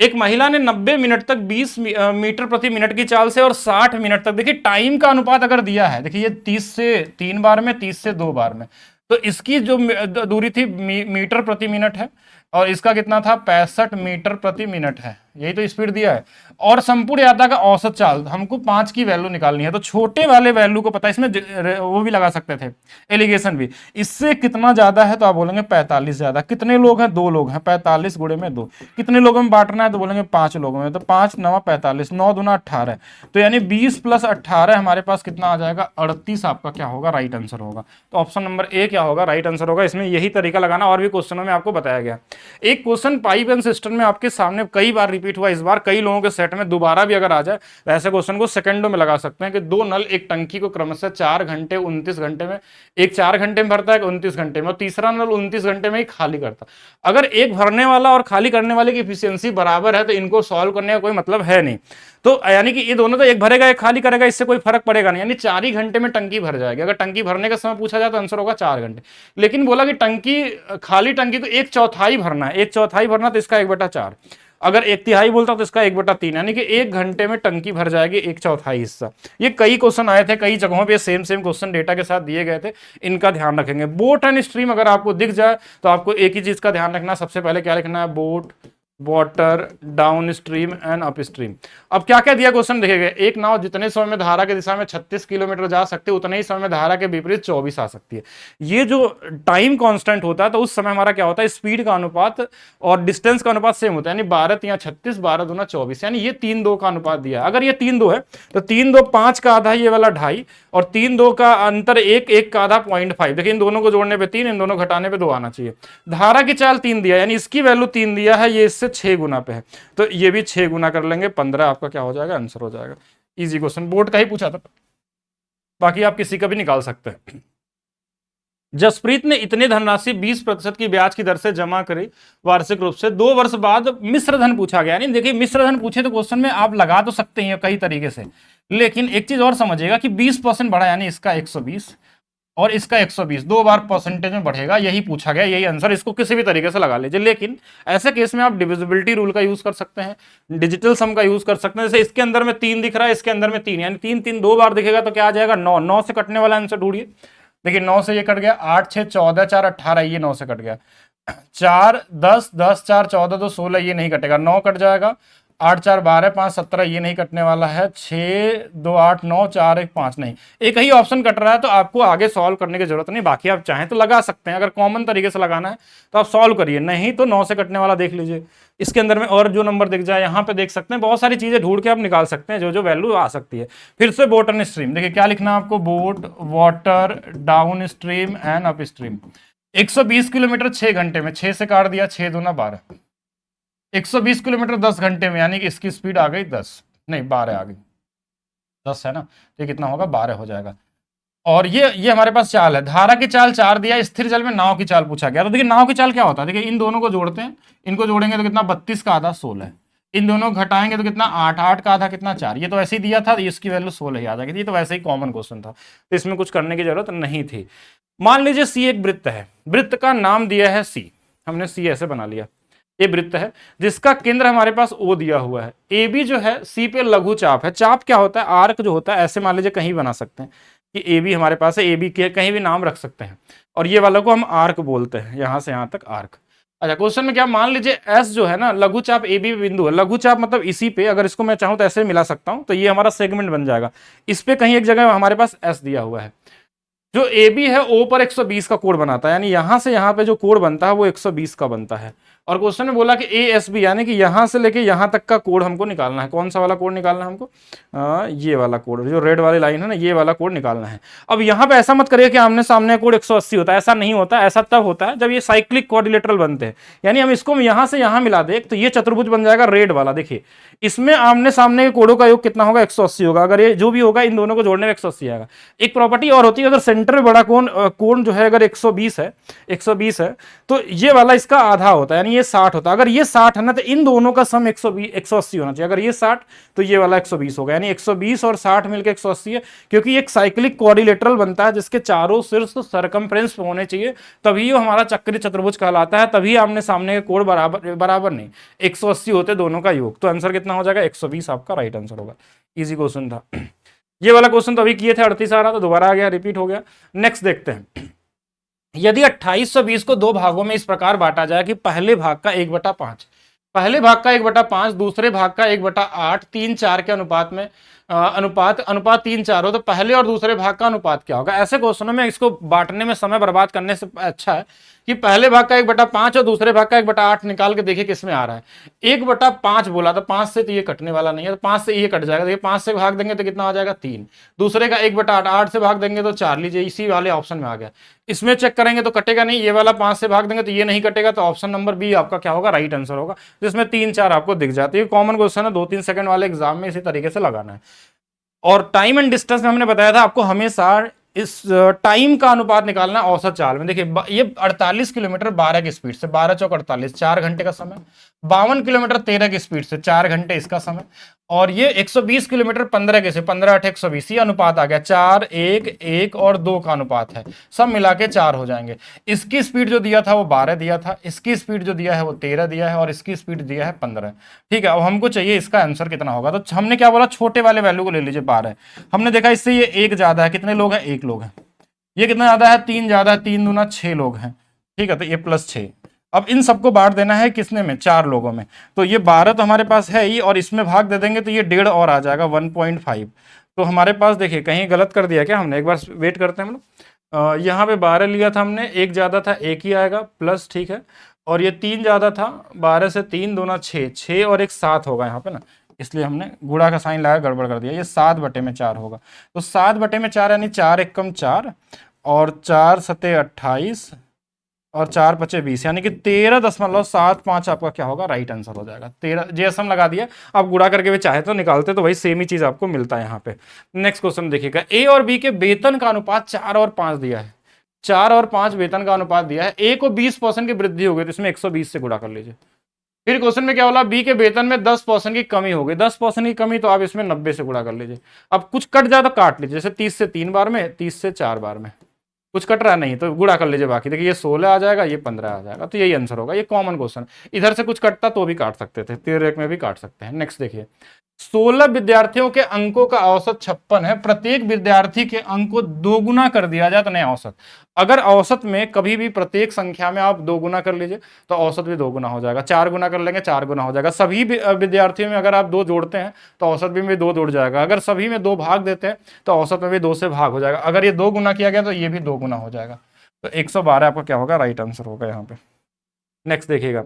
एक महिला ने 90 मिनट तक 20 मीटर प्रति मिनट की चाल से और 60 मिनट तक, देखिए टाइम का अनुपात अगर दिया है, देखिए ये 30 से 3 बार में, 30 से 2 बार में, तो इसकी जो दूरी थी मीटर प्रति मिनट है और इसका कितना था 65 मीटर प्रति मिनट है, यही तो स्पीड दिया है। और संपूर्ण यात्रा का औसत चाल हमको 5 की वैल्यू निकालनी है, तो छोटे वाले वैल्यू को पता है, इसमें वो भी लगा सकते थे एलिगेशन भी, इससे कितना ज्यादा है तो आप बोलेंगे 45 ज्यादा। कितने लोग हैं, 2 लोग हैं, 45 गुणे में 2। कितने लोगों में बांटना है तो बोलेंगे 5 लोगों में, तो 5 9 45, 9 दूना 18, तो यानी 20 + 18 हमारे पास कितना आ जाएगा 38 आपका क्या होगा राइट आंसर होगा। तो ऑप्शन नंबर ए क्या होगा राइट आंसर होगा। इसमें यही तरीका लगाना, और भी क्वेश्चनों में आपको बताया गया। एक क्वेश्चन पाइप एंड सिस्टम में आपके सामने कई बार रिपीट हुआ, इस बार कई लोगों के सेट में दोबारा भी अगर आ जाए तो ऐसे क्वेश्चन को सेकंडों में लगा सकते हैं कि 2 नल एक टंकी को क्रमशः 4 घंटे 29 घंटे में, एक 4 घंटे में भरता है, 29 घंटे में, और तीसरा नल 29 घंटे में ही खाली करता। अगर एक भरने वाला और खाली करने वाले की इफिशियंसी बराबर है तो इनको सॉल्व करने का कोई मतलब है नहीं। तो यानी कि ये दोनों तो एक भरेगा एक खाली करेगा, इससे कोई फर्क पड़ेगा नहीं, यानी 4 ही घंटे में टंकी भर जाएगी। अगर टंकी भरने का समय पूछा जाए तो आंसर होगा 4 घंटे। लेकिन बोला कि टंकी खाली टंकी को 1/4 भरना है, 1/4 भरना तो इसका 1/4, अगर 1/3 बोलता तो इसका 1/3, यानी कि 1 घंटे में टंकी भर जाएगी 1/4 हिस्सा। ये कई क्वेश्चन आए थे, कई जगहों पे सेम क्वेश्चन डेटा के साथ दिए गए थे, इनका ध्यान रखेंगे। बोट एंड स्ट्रीम अगर आपको दिख जाए तो आपको एक ही चीज का ध्यान रखना, सबसे पहले क्या लिखना है, boat, water, down stream and up stream. अब क्या क्या दिया क्वेश्चन देखेंगे, एक नाव जितने समय में धारा की दिशा में 36 किलोमीटर जा सकती है उतने ही समय में धारा के विपरीत 24 आ सकती है। ये जो टाइम कांस्टेंट होता है तो उस समय हमारा क्या होता है, स्पीड का अनुपात और डिस्टेंस का अनुपात सेम होता है, यानी 12 × 36, 12 दूना 24, यानी ये 3:2 का अनुपात दिया है। अगर ये 3:2 है तो 3:2 5 का आधा ये वाला 2.5, और 3:2 का अंतर 1 का आधा 0.5। देखिए इन दोनों को जोड़ने पे 3, इन दोनों घटाने पे 2 आना चाहिए। धारा की चाल 3 दिया, यानी इसकी वैल्यू 3 दिया है, ये इससे 6 गुना पे है, तो ये भी 6 गुना कर लेंगे, 15 आपका क्या हो जाएगा आंसर हो जाएगा। इजी क्वेश्चन, बोर्ड का ही पूछा था, बाकी आप किसी का भी निकाल सकते हैं। जसप्रीत ने इतने धनराशि 20% की ब्याज की दर से जमा करी वार्षिक रूप से, 2 वर्ष बाद मिश्र धन पूछा गया। यानी देखिए मिश्र धन पूछे तो क्वेश्चन में आप लगा तो सकते हैं कई तरीके से, लेकिन एक चीज और समझिएगा कि 20% बढ़ा, यानी इसका 120 और इसका 120, 2 बार परसेंटेज में बढ़ेगा, यही पूछा गया, यही आंसर, इसको किसी भी तरीके से लगा लीजिए। लेकिन ऐसे केस में आप डिविजिबिलिटी रूल का यूज कर सकते हैं, डिजिटल सम का यूज कर सकते हैं। जैसे इसके अंदर में 3 दिख रहा है, इसके अंदर में 3, यानी 3 3 2 बार दिखेगा तो क्या आ जाएगा 9, 9 से कटने वाला आंसर ढूंढिए। देखिए 9 से ये कट गया, 8 6 14 4 18, ये 9 से कट गया, 4 10 10 4 14 2 16, ये नहीं कटेगा, 9 कट जाएगा, 8 4 12 5 17, ये नहीं कटने वाला है, 6 2 8 9 4 1 5, नहीं, एक ही ऑप्शन कट रहा है, तो आपको आगे सॉल्व करने की जरूरत नहीं। बाकी आप चाहें तो लगा सकते हैं, अगर कॉमन तरीके से लगाना है तो आप सॉल्व करिए, नहीं तो 9 से कटने वाला देख लीजिए। इसके अंदर में और जो नंबर दिख जाए यहाँ पे देख सकते हैं, बहुत सारी चीजें ढूंढ के आप निकाल सकते हैं जो जो वैल्यू आ सकती है। फिर से बोट एंड स्ट्रीम, देखिए क्या लिखना है आपको, boat, water, down stream and up stream. 120 kilometre 6 घंटे में, 6 से काट दिया, 6 दूना 12, 120 किलोमीटर 10 घंटे में, यानी कि इसकी स्पीड आ गई 10, नहीं 12 आ गई, 10 है ना, तो ये कितना होगा 12 हो जाएगा। और ये हमारे पास चाल है, धारा की चाल 4 दिया, स्थिर जल में नाव की चाल पूछा गया। तो देखिए नाव की चाल क्या होता है, देखिए इन दोनों को जोड़ते हैं, इनको जोड़ेंगे तो कितना 32 का आधा 16, इन दोनों को घटाएंगे तो कितना 8, 8 का आधा कितना 4, ये तो ऐसे ही दिया था, इसकी वैल्यू 16 ही आ जाएगी, ये तो वैसे ही कॉमन क्वेश्चन था, तो इसमें कुछ करने की जरूरत नहीं थी। मान लीजिए सी एक वृत्त है, वृत्त का नाम दिया है सी, हमने सी ऐसे बना लिया, ये वृत्त है जिसका केंद्र हमारे पास ओ दिया हुआ है, ए बी जो है सी पे लघु चाप है। चाप क्या होता है, आर्क जो होता है, ऐसे मान लीजिए कहीं बना सकते हैं कि ए बी हमारे पास है, ए बी के कहीं भी नाम रख सकते हैं, और ये वाला को हम आर्क बोलते हैं, यहां से यहां तक आर्क। अच्छा क्वेश्चन में क्या, मान लीजिए एस जो है ना लघु चाप ए बी बिंदु है, लघु चाप मतलब इसी पे, अगर इसको मैं चाहूं तो ऐसे मिला सकता हूं, तो ये हमारा सेगमेंट बन जाएगा। इस पे कहीं एक जगह हमारे पास एस दिया हुआ है, जो ए बी है ओ पर 120 का कोण बनाता है, यानी यहां से यहां पे जो कोण बनता है वो 120 का बनता है। और क्वेश्चन में बोला कि ए एस बी, यानी कि यहां से लेके यहां तक का कोण हमको निकालना है। कौन सा वाला कोण निकालना है हमको, ये वाला कोण, जो रेड वाली लाइन है ना, ये वाला कोण निकालना है। अब यहां पे ऐसा मत करिए कि आमने सामने कोण 180 होता है, ऐसा नहीं होता, ऐसा तब होता है जब ये साइक्लिक क्वाड्रिलेटरल बनते हैं, यानी हम इसको यहां से यहां मिला दे तो ये चतुर्भुज बन जाएगा रेड वाला। देखिए इसमें आमने सामने के कोणों का योग कितना होगा, 180 होगा, अगर ये जो भी होगा इन दोनों को जोड़ने में 180 आएगा। एक प्रॉपर्टी और होती है, अगर सेंटर में बड़ा कोण जो है अगर 120 है, 120 है, तो ये वाला इसका आधा होता है, यानी ये 60 होता, अगर ये 60 है ना तो इन दोनों का सम 120 180 होना चाहिए, अगर ये 60 तो ये वाला 120 होगा, यानी 120 और 60 मिलकर 180 है, क्योंकि एक साइक्लिक क्वाड्रिलेटरल बनता है जिसके चारों शीर्ष सरकमफ्रेंस होने चाहिए, तभी वो हमारा चक्रीय चतुर्भुज कहलाता है, तभी आमने सामने के कोण बराबर बराबर नहीं 180 होते दोनों का योग। तो आंसर कितना हो जाएगा 120 आपका राइट आंसर होगा। इजी क्वेश्चन था ये वाला क्वेश्चन, तो अभी किए थे 38 आ रहा तो दोबारा आ गया, रिपीट हो गया। नेक्स्ट देखते हैं, यदि 2820 को दो भागों में इस प्रकार बांटा जाए कि पहले भाग का 1/5, पहले भाग का 1/5, दूसरे भाग का 1/8, 3:4 के अनुपात में अनुपात 3:4 हो, तो पहले और दूसरे भाग का अनुपात क्या होगा। ऐसे क्वेश्चनों में इसको बांटने में समय बर्बाद करने से अच्छा है कि पहले भाग का 1/5 और दूसरे भाग का 1/8 निकाल के देखिए किसमें आ रहा है। 1/5 बोला तो 5 से तो ये कटने वाला नहीं है, तो 5 से ये कट जाएगा, देखिए 5 से भाग देंगे तो कितना आ जाएगा 3, दूसरे का 1/8, 8 से भाग देंगे तो 4, लीजिए इसी वाले ऑप्शन में आ गया। इसमें चेक करेंगे तो कटेगा नहीं, ये वाला 5 से भाग देंगे तो ये नहीं कटेगा, तो ऑप्शन नंबर बी आपका क्या होगा राइट आंसर होगा, जिसमें 3-4 आपको दिख जाती है। कॉमन क्वेश्चन है, 2-3 सेकंड वाले एग्जाम में इसी तरीके से लगाना है। और टाइम एंड डिस्टेंस में हमने बताया था आपको हमेशा इस टाइम का अनुपात निकालना औसत चाल में। देखिए ये 48 किलोमीटर 12 की स्पीड से, 12 चौक 48, 4 घंटे का समय, 52 किलोमीटर 13 की स्पीड से, 4 घंटे इसका समय, और ये 120 किलोमीटर 15 के से, 15 8 120, ये अनुपात आ गया 4 1 1 और 2 का अनुपात है, सब मिला के 4 हो जाएंगे। इसकी स्पीड जो दिया था वो 12 दिया था, इसकी स्पीड जो दिया है वो 13 दिया है, और इसकी स्पीड दिया है 15। ठीक है, अब हमको चाहिए इसका आंसर कितना होगा, तो हमने क्या बोला छोटे वाले वैल्यू को ले लीजिए 12, हमने देखा इससे ये 1 ज्यादा है, कितने लोग हैं 1 लोग हैं, ये कितना ज्यादा है 3 ज्यादा है, 3 दूना 6 लोग हैं। ठीक है, तो ये +6, अब इन सबको बांट देना है किसने में 4 लोगों में, तो ये 12 तो हमारे पास है ही, और इसमें भाग दे देंगे तो ये 1.5 और आ जाएगा 1.5। तो हमारे पास देखिए कहीं गलत कर दिया क्या हमने, एक बार वेट करते हैं हम लोग। यहाँ पे 12 लिया था हमने, 1 ज्यादा था 1 ही आएगा प्लस, ठीक है, और ये 3 ज्यादा था, 12 से 3 दूना 6, 6 और 1 7 होगा यहाँ पे ना, इसलिए हमने गुणा का साइन लगा गड़बड़ कर दिया, ये 7/4 होगा। तो 7/4 यानी 4 1 कम 4 और 4 7 28 और 4 5 20, यानी कि 13.75 आपका क्या होगा राइट आंसर हो जाएगा। 13 जेएसएम लगा दिया, आप गुणा करके भी चाहे तो निकालते तो वही सेम ही चीज आपको मिलता है यहाँ पे। नेक्स्ट क्वेश्चन देखिएगा, ए और बी के वेतन का अनुपात 4 और 5 दिया है, 4 और 5 वेतन का अनुपात दिया है, ए को 20% की वृद्धि हो गई तो इसमें 120 से गुणा कर लीजिए। फिर क्वेश्चन में क्या बोला, बी के वेतन में 10% की कमी हो गई, 10% की कमी, तो आप इसमें 90 से गुणा कर लीजिए। अब कुछ कट जाए तो काट लीजिए, जैसे 30 से 3 बार में, 30 से 4 बार में, कुछ कट रहा नहीं तो गुणा कर लीजिए बाकी, देखिए ये 16 आ जाएगा, ये 15 आ जाएगा, तो यही आंसर होगा। ये कॉमन क्वेश्चन, इधर से कुछ कटता तो भी काट सकते थे, 13 में भी काट सकते हैं। नेक्स्ट देखिए, 16 विद्यार्थियों के अंकों का औसत 56 है, प्रत्येक विद्यार्थी के अंक को 2 गुना कर दिया जाए तो नया औसत। अगर औसत में कभी भी प्रत्येक संख्या में आप 2 गुना कर लीजिए तो औसत भी 2 गुना हो जाएगा, 4 गुना कर लेंगे 4 गुना हो जाएगा, सभी विद्यार्थियों में अगर आप 2 जोड़ते हैं तो औसत भी 2 जुड़ जाएगा, अगर सभी में 2 भाग देते हैं तो औसत में भी 2 से भाग हो जाएगा, अगर ये 2 गुना किया गया तो ये भी 2 गुना हो जाएगा। तो 112 आपका क्या होगा राइट आंसर होगा यहाँ पे। नेक्स्ट देखिएगा,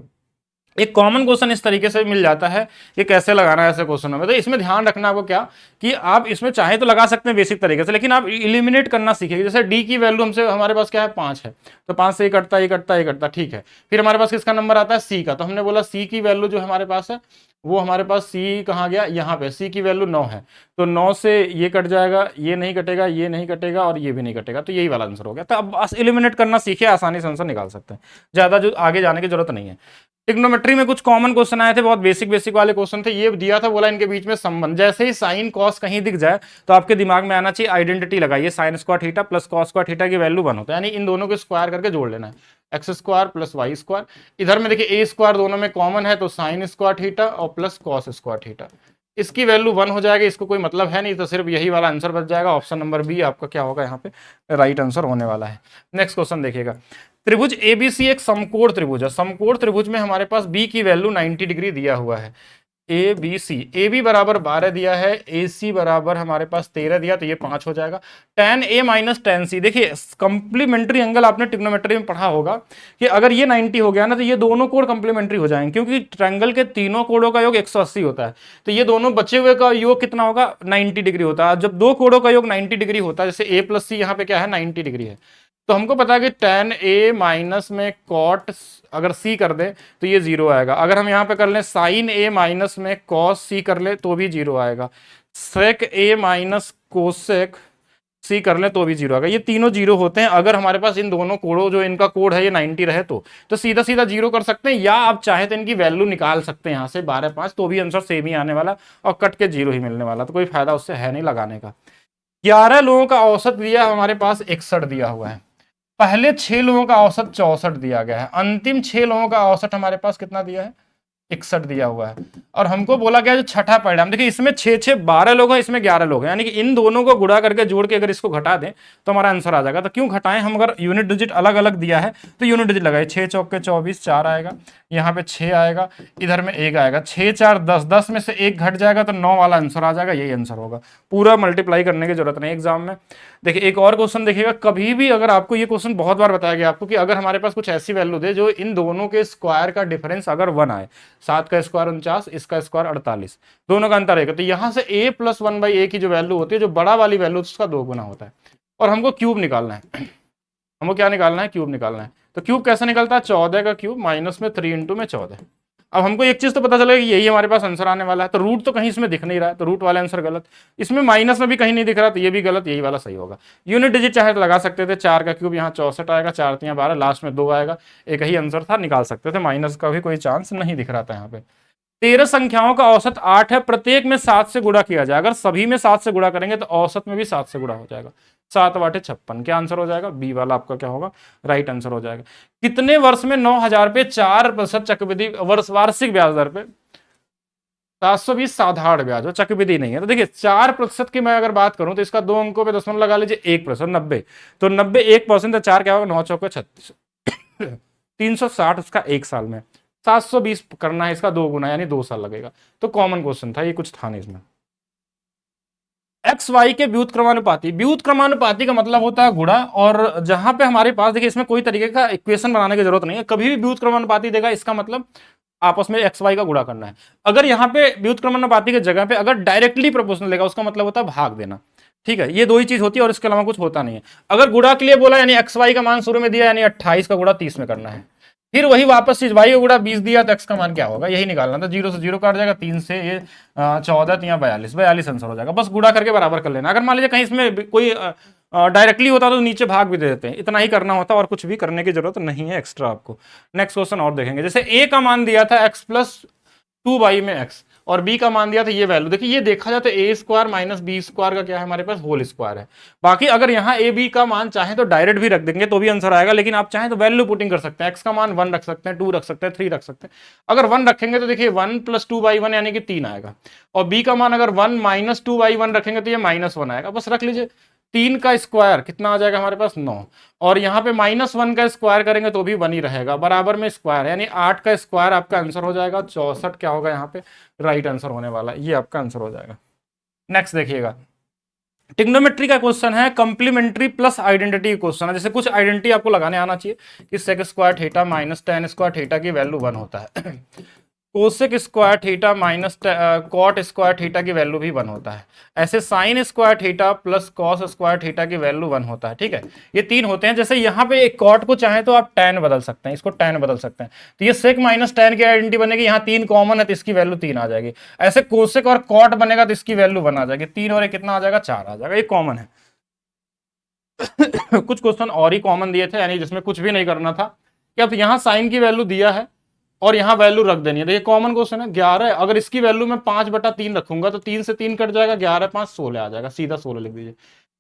एक कॉमन क्वेश्चन इस तरीके से मिल जाता है कि कैसे लगाना है ऐसे क्वेश्चनों में, तो इसमें ध्यान रखना आपको क्या कि आप इसमें चाहे तो लगा सकते हैं बेसिक तरीके से, लेकिन आप इलिमिनेट करना सीखिए। जैसे डी की वैल्यू हमसे हमारे पास क्या है 5 है, तो 5 से ये कटता ये कटता ये कटता, ठीक है। फिर हमारे पास किसका नंबर आता है सी का, तो हमने बोला सी की वैल्यू जो हमारे पास है वो हमारे पास सी कहाँ गया, यहाँ पे सी की वैल्यू 9 है, तो 9 से ये कट जाएगा, ये नहीं कटेगा, ये नहीं कटेगा और ये भी नहीं कटेगा, तो यही वाला आंसर हो गया। तो अब बस इलिमिनेट करना सीखिए, आसानी से आंसर निकाल सकते हैं, ज्यादा जो आगे जाने की जरूरत नहीं है। ट्रिग्नोमेट्री में कुछ कॉमन क्वेश्चन आए थे, बहुत बेसिक बेसिक वाले क्वेश्चन थे, ये दिया था, बोला इनके बीच में संबंध, जैसे ही साइन कॉस कहीं दिख जाए तो आपके दिमाग में आना चाहिए आइडेंटिटी लगाइए, sign square theta plus cos square theta की वैल्यू 1 होता है, यानी इन दोनों को स्क्वायर करके जोड़ लेना है, x square plus y square, इधर में देखिए ए स्क्वायर दोनों में कॉमन है तो साइन स्क्वायर थीटा और प्लस कॉस स्क्वायर थीटा, इसकी वैल्यू 1 हो जाएगी, इसको कोई मतलब है नहीं, तो सिर्फ यही वाला आंसर बच जाएगा, ऑप्शन नंबर बी आपका क्या होगा यहाँ पे राइट आंसर होने वाला है। नेक्स्ट क्वेश्चन देखिएगा, त्रिभुज एबीसी एक समकोण त्रिभुज है, समकोण त्रिभुज में हमारे पास बी की वैल्यू 90 डिग्री दिया हुआ है, A B C, A B बराबर 12 दिया है, ए सी बराबर हमारे पास 13 दिया, तो ये 5 हो जाएगा। tan ए माइनस tan सी, देखिए कंप्लीमेंट्री एंगल आपने ट्रिग्नोमेट्री में पढ़ा होगा कि अगर ये 90 हो गया ना तो ये दोनों कोण कंप्लीमेंट्री हो जाएंगे, क्योंकि ट्रायंगल के तीनों कोणों का योग 180 होता है, तो ये दोनों बचे हुए का योग कितना होगा 90 डिग्री होता है। जब दो कोणों का योग 90 डिग्री होता है, जैसे ए प्लस सी यहाँ पे क्या है 90 डिग्री है, तो हमको पता है कि tan ए माइनस में cot अगर c कर दे तो ये 0 आएगा, अगर हम यहाँ पे कर लें sin ए माइनस में cos c कर ले तो भी 0 आएगा, sec ए माइनस कोसेक सी कर लें तो भी जीरो आएगा। ये तीनों जीरो होते हैं अगर हमारे पास इन दोनों कोडों, जो इनका कोड है ये 90 रहे तो सीधा सीधा जीरो कर सकते हैं, या आप चाहे तो इनकी वैल्यू निकाल सकते हैं यहाँ से 12 5, तो भी आंसर सेम ही आने वाला और कट के जीरो ही मिलने वाला, तो कोई फायदा उससे है नहीं लगाने का। 11 लोगों का औसत दिया हमारे पास 61 दिया हुआ है, पहले 6 लोगों का औसत 64 दिया गया है, अंतिम 6 लोगों का औसत हमारे पास कितना दिया है, 61 दिया हुआ है। और हमको बोला गया जो छठा परिणाम, देखिए इसमें 6 6 12 लोग हैं, इसमें 11 लोग हैं, यानी कि इन दोनों को गुणा करके जोड़ के अगर इसको घटा दें तो हमारा आंसर आ जाएगा। तो क्यों घटाएं हम, अगर यूनिट डिजिट अलग अलग दिया है तो यूनिट डिजिट लगाए, 6 चौके 24 4 आएगा, यहाँ पे 6 आएगा, इधर में 1 आएगा, 6 4 10, 10 में से 1 घट जाएगा तो 9 वाला आंसर आ जाएगा, यही आंसर होगा। पूरा मल्टीप्लाई करने की जरूरत नहीं एग्जाम में। देखिए एक और क्वेश्चन देखिएगा, कभी भी अगर आपको ये क्वेश्चन बहुत बार बताया गया आपको कि अगर हमारे पास कुछ ऐसी वैल्यू दे जो इन दोनों के स्क्वायर का डिफरेंस अगर 1 आए, 7 का स्क्वायर 49, इसका स्क्वायर 48, दोनों का अंतर रहेगा, तो यहां से a प्लस 1/a की जो वैल्यू होती है, जो बड़ा वाली वैल्यू उसका 2 गुना होता है, और हमको क्यूब निकालना है। हमको क्या निकालना है, क्यूब निकालना है। तो क्यूब कैसे निकलता है, 14 का क्यूब माइनस में 3 इंटू में 14। अब हमको एक चीज तो पता चलेगा कि यही हमारे पास आंसर आने वाला है, तो रूट तो कहीं इसमें दिख नहीं रहा है, तो रूट वाला आंसर गलत, इसमें माइनस में भी कहीं नहीं दिख रहा, तो ये भी गलत, यही वाला सही होगा। यूनिट डिजिट चाहे तो लगा सकते थे, 4 का क्यूब यहाँ 64 आएगा, 4 3 12, लास्ट में 2 आएगा, एक ही आंसर था, निकाल सकते थे, माइनस का भी कोई चांस नहीं दिख रहा था यहाँ पे। 13 संख्याओं का औसत 8 है, प्रत्येक में 7 से गुणा किया जाए, अगर सभी में 7 से गुणा करेंगे तो औसत में भी 7 से गुणा हो जाएगा, 7 8 56, क्या आंसर हो जाएगा, बी वाला आपका क्या होगा, राइट आंसर हो जाएगा। कितने वर्ष में 9,000 पे 4% चक्रवृद्धि वर्ष वार्षिक ब्याज दर पे 720 साधारण ब्याज हो, चक्रवृद्धि नहीं है। तो देखिए 4% की मैं अगर बात करूं तो इसका 2 अंकों पे दशमलव लगा लीजिए, 1%, 90, तो 90 1%, तो 4 क्या होगा, 9 चौके 36, 360 उसका 1 साल में, 720 करना है इसका 2 गुना, यानी 2 साल लगेगा। तो कॉमन क्वेश्चन था ये, कुछ था नहीं इसमें। एक्स वाई के व्युत्क्रमानुपाती, व्युत्क्रमानुपाती का मतलब होता है गुणा, और जहां पे हमारे पास देखिए इसमें कोई तरीके का इक्वेशन बनाने की जरूरत नहीं है, कभी भी व्युत्क्रमानुपाती देगा इसका मतलब आपस में एक्स वाई का गुणा करना है। अगर यहाँ पे व्युत्क्रमानुपाती की जगह पे अगर डायरेक्टली प्रोपोर्शनल लेगा उसका मतलब होता है भाग देना, ठीक है, ये दो ही चीज होती है और इसके अलावा कुछ होता नहीं है। अगर गुणा के लिए बोला यानी एक्स वाई का मान शुरू में दिया, यानी 28 का गुणा 30 में करना है, फिर वही वापस चीज वाई का गुणा 20 दिया तो एक्स का मान क्या होगा, यही निकालना था, 0 से 0 काट जाएगा, 3 से ये 14, तो यहाँ 42 आंसर हो जाएगा, बस गुणा करके बराबर कर लेना। अगर मान लीजिए कहीं इसमें कोई डायरेक्टली होता तो नीचे भाग भी दे देते हैं, इतना ही करना होता और कुछ भी करने की जरूरत नहीं है एक्स्ट्रा आपको। नेक्स्ट क्वेश्चन और देखेंगे, जैसे ए का मान दिया था एक्स प्लस 2y में x, और b का मान दिया था ये वैल्यू, देखिए ये देखा जाए तो ए स्क्वायर माइनस बी स्क्वायर का क्या है हमारे पास, होल स्क्वायर है। बाकी अगर यहाँ ए बी का मान चाहे तो डायरेक्ट भी रख देंगे तो भी आंसर आएगा, लेकिन आप चाहें तो वैल्यू पुटिंग कर सकते हैं, x का मान 1 रख सकते हैं, 2 रख सकते हैं, 3 रख सकते हैं। अगर 1 रखेंगे तो देखिए 1 प्लस 2/1 यानी कि 3 आएगा, और b का मान अगर 1 माइनस 2/1 रखेंगे तो ये -1 आएगा, बस रख लीजिए। 3 का स्क्वायर कितना आ जाएगा हमारे पास, 9, और यहाँ पे -1 का स्क्वायर करेंगे तो भी 1 ही रहेगा, बराबर में स्क्वायर, यानी 8 का स्क्वायर आपका आंसर हो जाएगा 64, क्या होगा यहाँ पे राइट आंसर होने वाला है, ये आपका आंसर हो जाएगा। नेक्स्ट देखिएगा, ट्रिग्नोमेट्री का क्वेश्चन है, कंप्लीमेंट्री प्लस आइडेंटिटी क्वेश्चन है। जैसे कुछ आइडेंटिटी आपको लगाने आना चाहिए कि sec square theta minus tan square theta की वैल्यू 1 होता है, cosec square theta minus cot square theta की वैल्यू भी 1 होता है, ऐसे sine square theta plus cos square theta की वैल्यू 1 होता है, ठीक है, ये 3 होते हैं। जैसे यहाँ पे एक कॉट को चाहे तो आप tan बदल सकते हैं, इसको tan बदल सकते हैं, तो ये सेक माइनस tan की आइडेंटिटी बनेगी, यहाँ 3 कॉमन है तो इसकी वैल्यू 3 आ जाएगी। ऐसे कोसेक और कॉट बनेगा तो इसकी वैल्यू 1 आ जाएगी, 3 और 1 कितना आ जाएगा, 4 आ जाएगा, ये कॉमन है। कुछ क्वेश्चन और ही कॉमन दिए थे, यानी जिसमें कुछ भी नहीं करना था कि अब यहाँ साइन की वैल्यू दिया है और यहाँ वैल्यू रख देनी है। देखिए कॉमन क्वेश्चन है, 11, अगर इसकी वैल्यू मैं 5/3 रखूंगा तो 3 से 3 कट जाएगा, 11 5 16 आ जाएगा, सीधा 16 लिख दीजिए।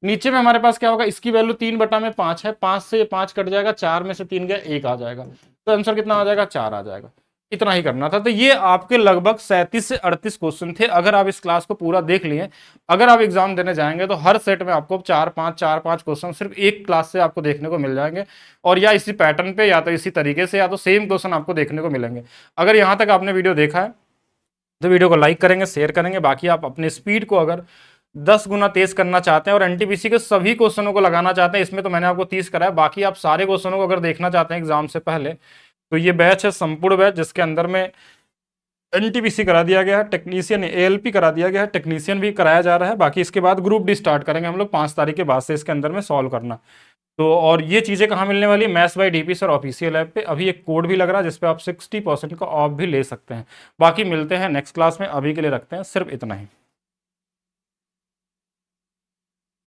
नीचे में हमारे पास क्या होगा, इसकी वैल्यू 3/5 है, 5 से 5 कट जाएगा, 4 में से 3 गया 1 आ जाएगा, तो आंसर कितना आ जाएगा, 4 आ जाएगा। इतना ही करना था। तो ये आपके लगभग 37 से 38 क्वेश्चन थे। अगर आप इस क्लास को पूरा देख लिए, अगर आप एग्जाम देने जाएंगे तो हर सेट में आपको 4-5 क्वेश्चन सिर्फ एक क्लास से आपको देखने को मिल जाएंगे, और या इसी पैटर्न पे या तो इसी तरीके से या तो सेम क्वेश्चन आपको देखने को मिलेंगे। अगर यहाँ तक आपने वीडियो देखा है तो वीडियो को लाइक करेंगे, शेयर करेंगे। बाकी आप अपने स्पीड को अगर 10 गुना तेज करना चाहते हैं और एनटीपीसी के सभी क्वेश्चनों को लगाना चाहते हैं, इसमें तो मैंने आपको 30 कराया, बाकी आप सारे क्वेश्चनों को अगर देखना चाहते हैं एग्जाम से पहले, तो ये बैच है संपूर्ण बैच, जिसके अंदर में एनटीपीसी करा दिया गया है, टेक्नीशियन एएलपी करा दिया गया है, टेक्नीशियन भी कराया जा रहा है। बाकी इसके बाद ग्रुप डी स्टार्ट करेंगे हम लोग 5 तारीख के बाद से इसके अंदर में सॉल्व करना। तो और ये चीज़ें कहाँ मिलने वाली है, maths by DP sir official app पे। अभी एक कोड भी लग रहा है जिसपे आप 60% का ऑफ भी ले सकते हैं। बाकी मिलते हैं नेक्स्ट क्लास में, अभी के लिए रखते हैं सिर्फ इतना ही।